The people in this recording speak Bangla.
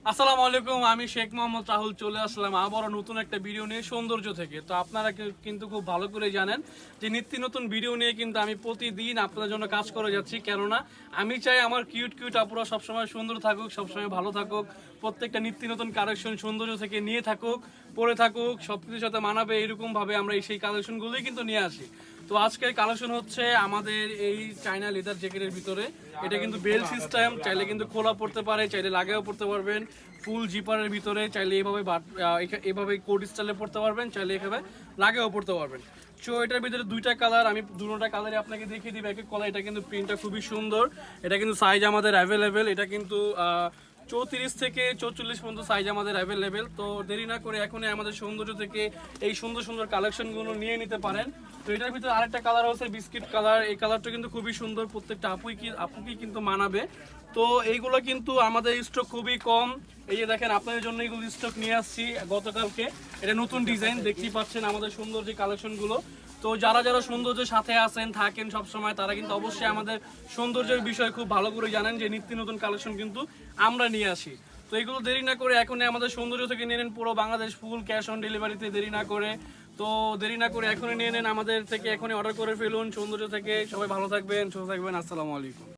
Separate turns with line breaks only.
আসসালামু আলাইকুম, আমি শেখ মোহাম্মদ রাহুল চলে আসলাম আবারও নতুন একটা ভিডিও নিয়ে সৌন্দর্য থেকে। তো আপনারা কিন্তু খুব ভালো করে জানেন যে নিত্য নতুন ভিডিও নিয়ে কিন্তু আমি প্রতিদিন আপনাদের জন্য কাজ করে যাচ্ছি। কেননা আমি চাই আমার কিউট কিউট আপুরা সবসময় সুন্দর থাকুক, সবসময় ভালো থাকুক, প্রত্যেকটা নিত্য নতুন কালেকশন সৌন্দর্য থেকে নিয়ে থাকুক, পরে থাকুক, সব কিছুর সাথে মানাবে এরকমভাবে আমরা সেই কালেকশনগুলোই কিন্তু নিয়ে আসি। তো আজকের কালেকশন হচ্ছে আমাদের এই চায়না লেদার জ্যাকেটের ভিতরে। এটা কিন্তু বেল সিস্টেম, চাইলে কিন্তু খোলা পড়তে পারে, চাইলে লাগাও পড়তে পারবেন। ফুল জিপারের ভিতরে চাইলে এভাবে কোট স্টাইলে পড়তে পারবেন, চাইলে এভাবে লাগেও পড়তে পারবেন। সো এটার ভিতরে দুইটা কালার, আমি দুটোটা কালারে আপনাকে দেখিয়ে দিই এক এক কালার। এটা কিন্তু প্রিন্টটা খুবই সুন্দর, এটা কিন্তু সাইজ আমাদের অ্যাভেলেবেল। এটা কিন্তু 34 থেকে 44 পর্যন্ত সাইজ আমাদের অ্যাভেলেবেল। তো দেরি না করে এখনই আমাদের সৌন্দর্য থেকে এই সুন্দর সুন্দর কালেকশনগুলো নিয়ে নিতে পারেন। তো এটার ভিতরে আরেকটা কালার হচ্ছে বিস্কিট কালার। এই কালারটা কিন্তু খুবই সুন্দর, প্রত্যেকটা আপুকেই কিন্তু মানাবে। তো এইগুলো কিন্তু আমাদের স্টক খুবই কম। এই যে দেখেন, আপনাদের জন্য এইগুলো স্টক নিয়ে আসছি গতকালকে। এটা নতুন ডিজাইন, দেখতেই পাচ্ছেন আমাদের সুন্দর যে কালেকশনগুলো। তো যারা যারা সৌন্দর্যের সাথে আছেন থাকেন সব সময়, তারা কিন্তু অবশ্যই আমাদের সৌন্দর্যের বিষয়ে খুব ভালো করে জানেন যে নিত্য নতুন কালেকশন কিন্তু আমরা নিয়ে আসি। তো এগুলো দেরি না করে এখনই আমাদের সৌন্দর্য থেকে নিয়ে নেন, পুরো বাংলাদেশ ফুল ক্যাশ অন ডেলিভারিতে, দেরি না করে। তো দেরি না করে এখনই নিয়ে নেন আমাদের থেকে, এখনই অর্ডার করে ফেলুন সৌন্দর্য থেকে। সবাই ভালো থাকবেন, সুস্থ থাকবেন। আসসালামু আলাইকুম।